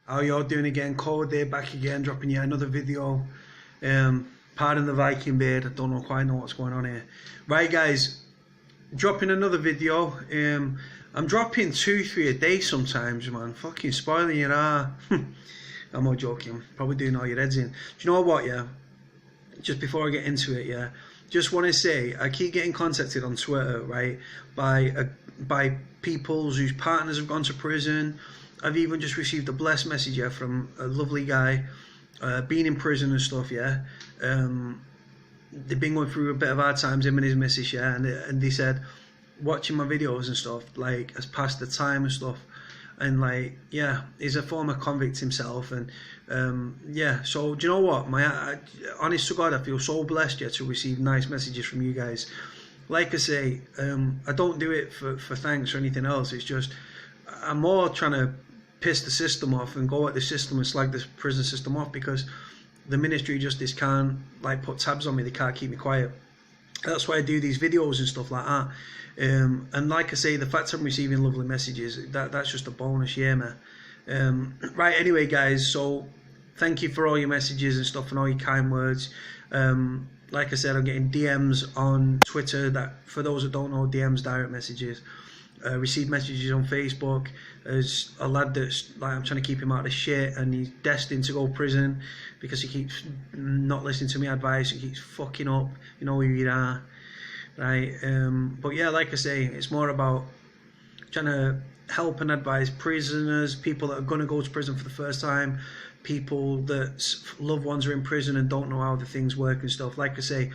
How y'all doing again? Cody back again, dropping yet another video. Pardon the Viking beard, I don't quite know what's going on here. Right guys, dropping another video. I'm dropping 2-3 a day sometimes, man. Fucking spoiling your eye. I'm not joking, probably doing all your heads in. Do you know what, yeah? Just before I get into it, yeah, just want to say I keep getting contacted on Twitter, right, by people whose partners have gone to prison. I've even just received a blessed message here from a lovely guy, being in prison and stuff, yeah. They've been going through a bit of hard times, him and his missus, yeah, and they said watching my videos and stuff like has passed the time and stuff, and like, yeah, he's a former convict himself, and yeah, so do you know what, honest to God, I feel so blessed, yeah, to receive nice messages from you guys. Like I say, I don't do it for thanks or anything else. It's just I'm more trying to piss the system off and go at the system and slag the prison system off, because the Ministry of Justice can't like put tabs on me. They can't keep me quiet. That's why I do these videos and stuff like that. And like I say, the fact I'm receiving lovely messages, that's just a bonus, yeah, man. Right, anyway guys, so thank you for all your messages and stuff and all your kind words. Like I said, I'm getting DMs on Twitter. That, for those that don't know, DMs, direct messages. Received messages on Facebook. There's a lad that's like, I'm trying to keep him out of shit, and he's destined to go to prison because he keeps not listening to my advice. He keeps fucking up. You know who you are, right? But yeah, like I say, it's more about trying to help and advise prisoners, people that are going to go to prison for the first time, people that loved ones are in prison and don't know how the things work and stuff. Like I say,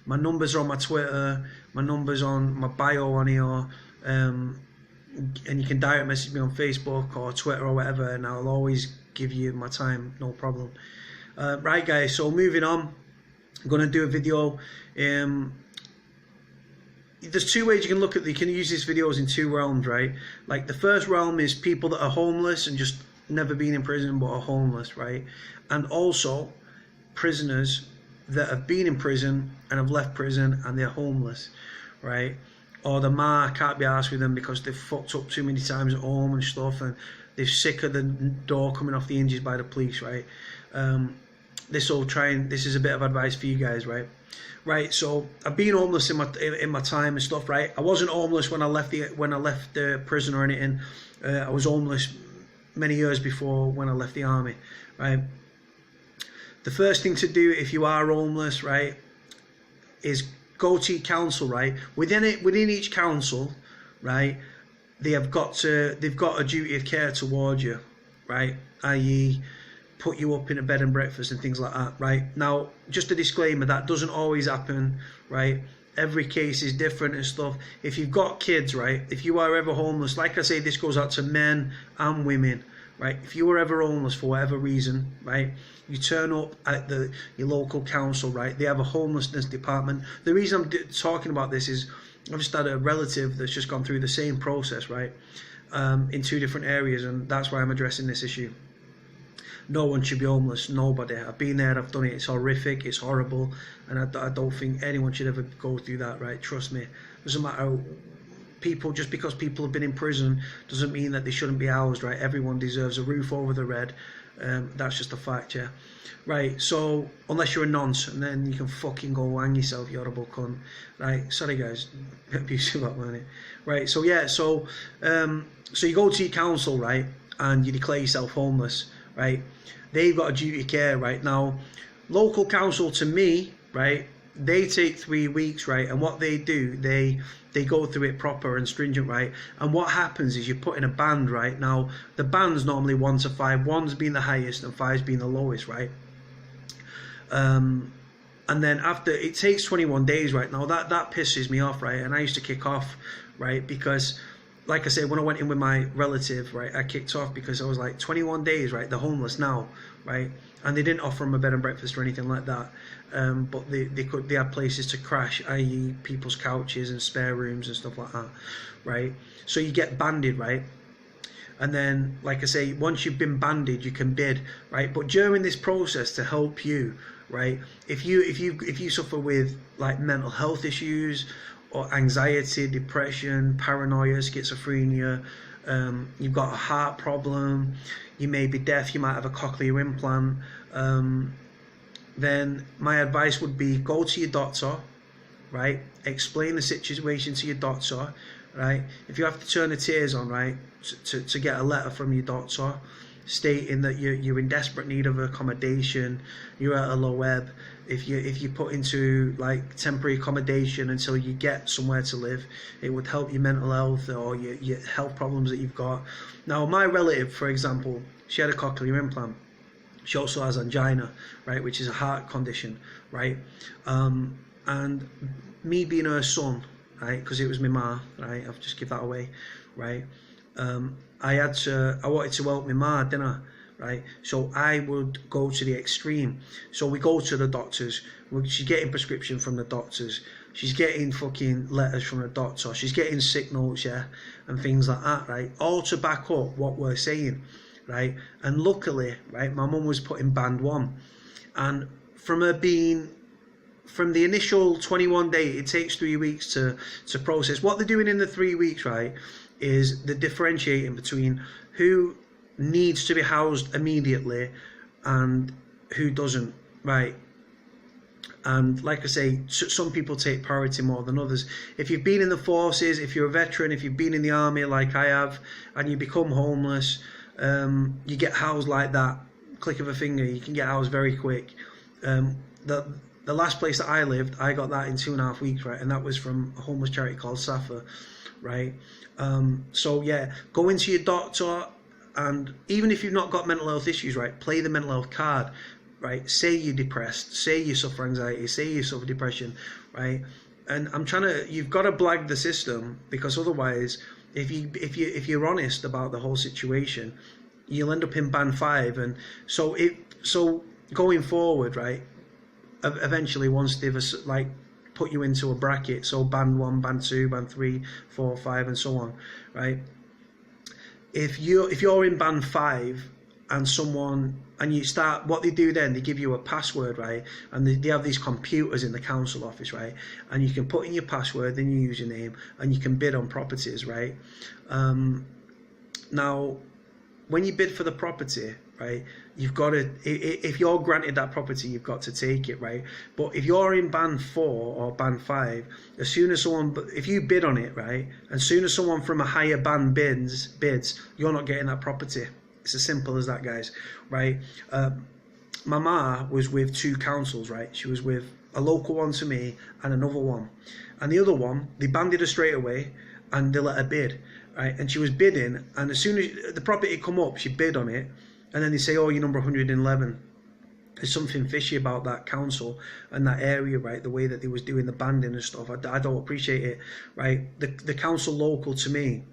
my numbers are on my Twitter, my numbers on my bio on here. And you can direct message me on Facebook or Twitter or whatever, and I'll always give you my time, no problem. Right guys, so moving on, I'm going to do a video. There's two ways you can look at, you can use these videos in two realms, right? Like the first realm is people that are homeless and just never been in prison but are homeless, right? And also prisoners that have been in prison and have left prison and they're homeless, right? Or the ma can't be arsed with them because they've fucked up too many times at home and stuff, and they're sick of the door coming off the hinges by the police, right? This is a bit of advice for you guys, right? Right, so I've been homeless in my time and stuff, right? I wasn't homeless when I left the prison or anything. I was homeless many years before when I left the army, right? The first thing to do if you are homeless, right, is go to your council, right? Within each council, right, they've got a duty of care towards you, right? I.e., put you up in a bed and breakfast and things like that, right? Now, just a disclaimer, that doesn't always happen, right? Every case is different and stuff. If you've got kids, right, if you are ever homeless, like I say, this goes out to men and women, right? If you were ever homeless for whatever reason, right, you turn up at your local council, right? They have a homelessness department. The reason I'm talking about this is I've just had a relative that's just gone through the same process, right, in two different areas, and that's why I'm addressing this issue. No one should be homeless, nobody. I've been there, I've done it, it's horrific, it's horrible, and I don't think anyone should ever go through that, right? Trust me. Doesn't matter. Just because people have been in prison doesn't mean that they shouldn't be housed, right? Everyone deserves a roof over their head. That's just a fact, yeah. Right, so unless you're a nonce, and then you can fucking go hang yourself, you horrible cunt. Right, sorry guys, abusive that money. Right, so yeah, so you go to your council, right, and you declare yourself homeless, right? They've got a duty of care, right? Now, local council, to me, right, they take 3 weeks, right, and what they do, they go through it proper and stringent, right, and what happens is you put in a band, right? Now the band's normally 1 to 5, 1's being the highest and 5's being the lowest, right? And then after, it takes 21 days, right? Now that pisses me off, right? And I used to kick off, right, because like I said, when I went in with my relative, right, I kicked off because I was like, 21 days, right, they're homeless now, right? And they didn't offer them a bed and breakfast or anything like that, but they had places to crash, i.e. people's couches and spare rooms and stuff like that, right? So you get banded, right? And then, like I say, once you've been banded, you can bid, right? But during this process, to help you, right, if you suffer with like mental health issues or anxiety, depression, paranoia, schizophrenia, you've got a heart problem, you may be deaf, you might have a cochlear implant, then my advice would be go to your doctor, right? Explain the situation to your doctor, right? If you have to turn the tears on, right, to get a letter from your doctor stating that you're in desperate need of accommodation, you're at a low ebb, if you put into like temporary accommodation until you get somewhere to live, it would help your mental health or your health problems that you've got. Now, my relative, for example, she had a cochlear implant. She also has angina, right, which is a heart condition, right? And me being her son, right, because it was my ma, right, I'll just give that away, right? I wanted to help my ma, didn't I? Right, so I would go to the extreme. So we go to the doctors. She's getting prescription from the doctors. She's getting fucking letters from the doctor. She's getting sick notes, yeah, and things like that, right? All to back up what we're saying, right? And luckily, right, my mum was put in band 1, and from the initial 21 day, it takes 3 weeks to process. What they're doing in the 3 weeks, right, is they're differentiating between who needs to be housed immediately and who doesn't, right? And like I say, some people take priority more than others. If you've been in the forces, if you're a veteran, if you've been in the army like I have, and you become homeless, you get housed like that, click of a finger, you can get housed very quick. The last place that I lived, I got that in 2.5 weeks, right? And that was from a homeless charity called Safa, right? So yeah, go into your doctor, and even if you've not got mental health issues, right, play the mental health card, right? Say you're depressed, say you suffer anxiety, say you suffer depression, right? And you've got to blag the system, because otherwise, if you're honest about the whole situation, you'll end up in band 5. And so going forward, right, eventually once they've like put you into a bracket, so band 1, band 2, band 3, 4, 5, and so on, right? If you're in band 5 and you start, what they do then, they give you a password, right? And they have these computers in the council office, right? And you can put in your password, then your username, and you can bid on properties, right? Now, when you bid for the property, right, you've got to, if you're granted that property, you've got to take it, right? But if you're in band 4 or band 5, as soon as if you bid on it, right, as soon as someone from a higher band bids, you're not getting that property. It's as simple as that, guys, right? My ma was with 2 councils, right? She was with a local one to me and another one. And the other one, they banded her straight away and they let her bid, right? And she was bidding, and as soon as the property come up, she bid on it. And then they say, oh, you're number 111. There's something fishy about that council and that area, right? The way that they was doing the banding and stuff. I don't appreciate it, right? The council local to me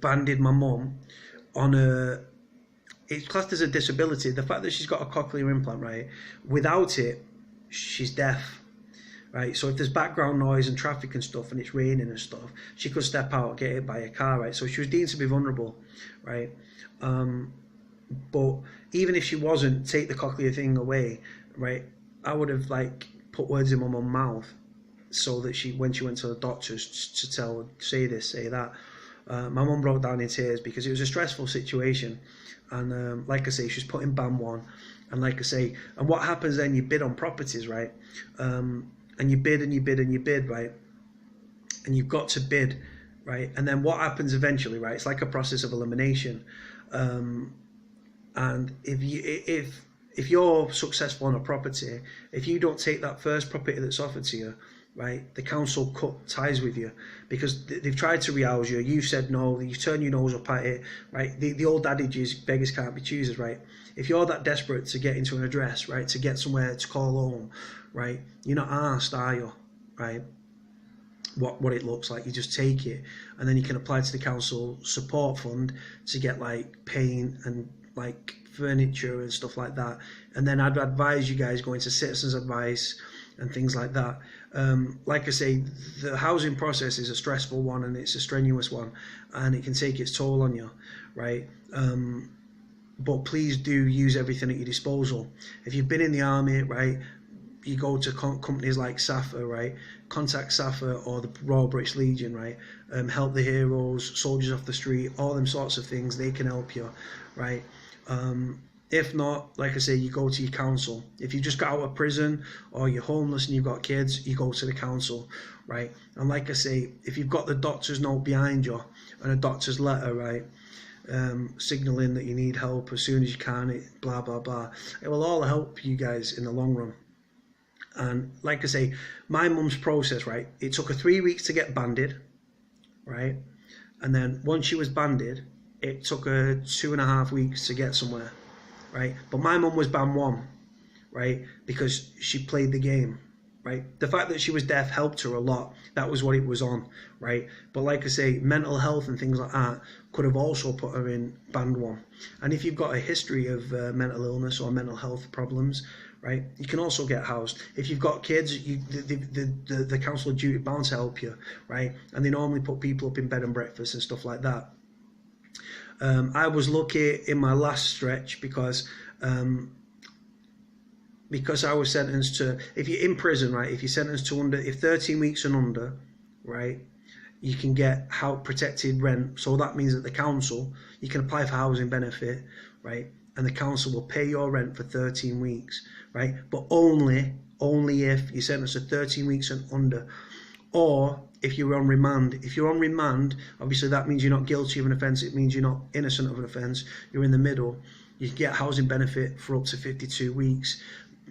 banded my mum on it's classed as a disability. The fact that she's got a cochlear implant, right? Without it, she's deaf, right? So if there's background noise and traffic and stuff and it's raining and stuff, she could step out, get hit by a car, right? So she was deemed to be vulnerable, right? But even if she wasn't, take the cochlear thing away, right? I would have like put words in my mum's mouth so that when she went to the doctors to tell her, say this, say that. My mum broke down in tears because it was a stressful situation. And like I say, she's put in band 1. And like I say, and what happens then, you bid on properties, right? And you bid and you bid and you bid, right? And you've got to bid, right? And then what happens eventually, right? It's like a process of elimination. And if you're successful on a property, if you don't take that first property that's offered to you, right, the council cut ties with you because they've tried to rehouse you. You've said no. You turn your nose up at it, right? The old adage is beggars can't be choosers, right? If you're that desperate to get into an address, right, to get somewhere to call home, right, you're not asked, are you, right? What it looks like, you just take it, and then you can apply to the council support fund to get like paint and like furniture and stuff like that. And then I'd advise you guys go into citizens advice and things like that. Like I say, the housing process is a stressful one and it's a strenuous one, and it can take its toll on you, right? But please do use everything at your disposal. If you've been in the army, right, you go to companies like SAFA, right? Contact SAFA or the Royal British Legion, right? Help the Heroes, Soldiers Off the Street, all them sorts of things. They can help you, right? If not, like I say, you go to your council. If you just got out of prison or you're homeless and you've got kids, you go to the council, right? And like I say, if you've got the doctor's note behind you and a doctor's letter, right, signalling that you need help as soon as you can, blah, blah, blah, it will all help you guys in the long run. And like I say, my mum's process, right, it took her 3 weeks to get banded, right? And then once she was banded, it took her 2.5 weeks to get somewhere, right? But my mum was band 1, right? Because she played the game, right? The fact that she was deaf helped her a lot. That was what it was on, right? But like I say, mental health and things like that could have also put her in band 1. And if you've got a history of mental illness or mental health problems, right, you can also get housed. If you've got kids, the council are duty bound to help you, right? And they normally put people up in bed and breakfast and stuff like that. I was lucky in my last stretch because I was sentenced to, if you're in prison, right, if you're sentenced to if 13 weeks and under, right, you can get protected rent. So that means that the council, you can apply for housing benefit, right, and the council will pay your rent for 13 weeks, right, but only if you're sentenced to 13 weeks and under, or if you're on remand. If you're on remand, obviously that means you're not guilty of an offence, it means you're not innocent of an offence, you're in the middle, you can get housing benefit for up to 52 weeks,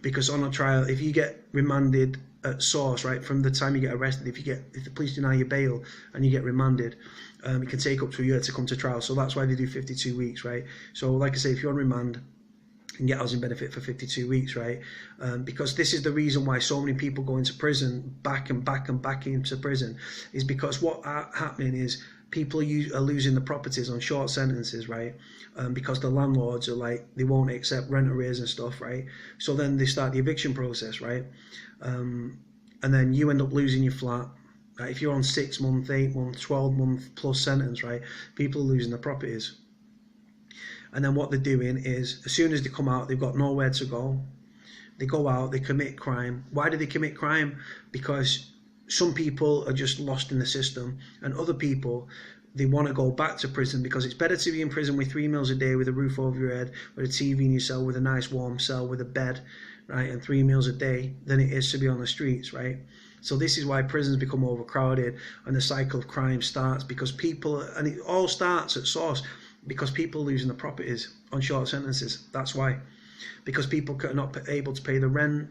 because on a trial, if you get remanded at source, right, from the time you get arrested, if the police deny your bail and you get remanded, it can take up to a year to come to trial, so that's why they do 52 weeks, right? So like I say, if you're on remand, you can get housing benefit for 52 weeks, right? Because this is the reason why so many people go into prison, back and back and back into prison, is because what happening is people are losing the properties on short sentences, right? Because the landlords are like, they won't accept rent arrears and stuff, right? So then they start the eviction process, right? And then you end up losing your flat. Right? If you're on 6 month, 8 month, 12 month plus sentence, right? People are losing their properties. And then what they're doing is, as soon as they come out, they've got nowhere to go. They go out, they commit crime. Why do they commit crime? Because some people are just lost in the system, and other people, they want to go back to prison because it's better to be in prison with 3 meals a day, with a roof over your head, with a TV in your cell, with a nice warm cell, with a bed, right, and 3 meals a day, than it is to be on the streets, right? So this is why prisons become overcrowded and the cycle of crime starts, because people, and it all starts at source, because people are losing their properties on short sentences. That's why. Because people are not able to pay the rent.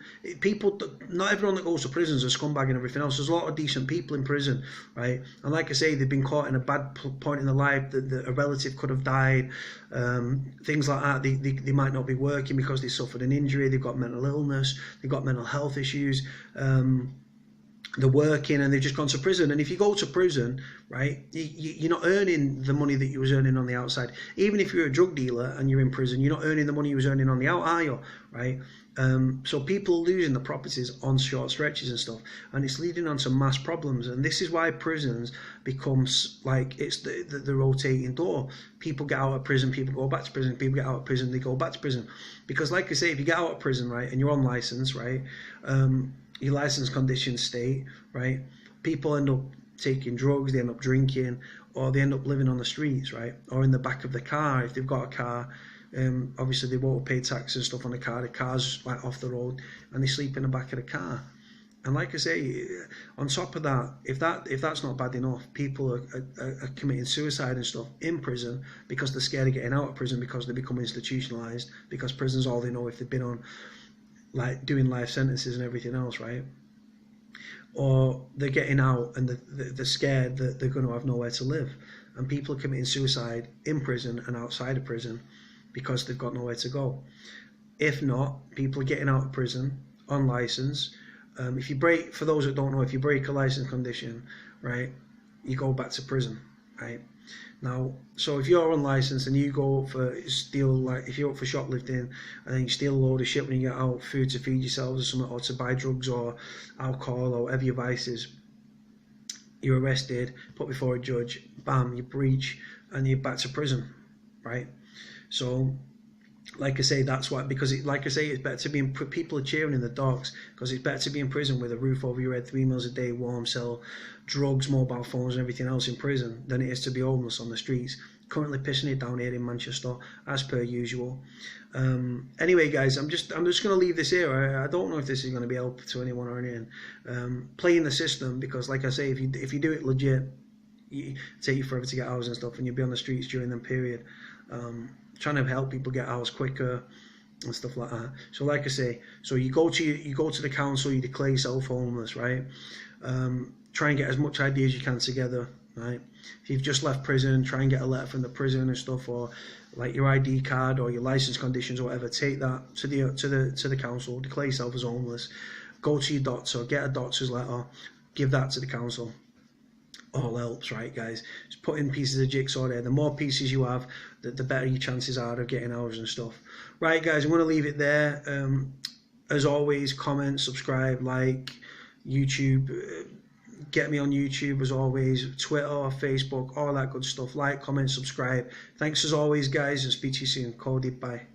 Not everyone that goes to prisons is a scumbag and everything else. There's a lot of decent people in prison, right? And like I say, they've been caught in a bad point in their life, that a relative could have died, things like that. They might not be working because they suffered an injury, they've got mental illness, they've got mental health issues, they're working and they've just gone to prison. And if you go to prison, right, you're not earning the money that you was earning on the outside. Even if you're a drug dealer and you're in prison, you're not earning the money you was earning on the out, are you? Right? So people are losing the properties on short stretches and stuff, and it's leading on to mass problems. And this is why prisons becomes like, it's the rotating door. People get out of prison, people go back to prison, people get out of prison, they go back to prison. Because like I say, if you get out of prison, right, and you're on license, right, your license conditions state, right, people end up taking drugs, they end up drinking, or they end up living on the streets, right, or in the back of the car if they've got a car. Obviously they won't pay tax and stuff on the car, the car's like off the road, and they sleep in the back of the car. And like I say, on top of that, if that's not bad enough, people are committing suicide and stuff in prison because they're scared of getting out of prison, because they become institutionalized, because prison's all they know if they've been on, like, doing life sentences and everything else, right? Or they're getting out and they're scared that they're going to have nowhere to live. And people are committing suicide in prison and outside of prison because they've got nowhere to go. If not, people are getting out of prison on license. If you break, for those that don't know, if you break a license condition, right, you go back to prison, right? Now, so if you're unlicensed and you go for steal, like if you're up for shoplifting and then you steal a load of shit when you get out, food to feed yourselves or something, or to buy drugs or alcohol or whatever your vice is, you're arrested, put before a judge, bam, you breach, and you're back to prison, right? So like I say, that's why, because like I say, it's better to be in, people are cheering in the docks because it's better to be in prison with a roof over your head, 3 meals a day, warm cell, drugs, mobile phones, and everything else in prison than it is to be homeless on the streets. Currently pissing it down here in Manchester, as per usual. Anyway, guys, I'm just going to leave this here. I don't know if this is going to be helpful to anyone or anything. Playing the system, because like I say, if you do it legit, it take you forever to get hours and stuff, and you'll be on the streets during that period. Trying to help people get hours quicker and stuff like that. So like I say, so you go to the council, you declare yourself homeless, right? Try and get as much ID as you can together, right? If you've just left prison, try and get a letter from the prison and stuff, or like your ID card or your license conditions or whatever. Take that to the council, declare yourself as homeless. Go to your doctor, get a doctor's letter, give that to the council. All helps, right, guys? Just put in pieces of jigsaw there. The more pieces you have, the better your chances are of getting hours and stuff. Right, guys, I'm going to leave it there. As always, comment, subscribe, like, YouTube. Get me on YouTube as always, Twitter, Facebook, all that good stuff. Like, comment, subscribe. Thanks as always, guys, and speak to you soon. Cody, bye.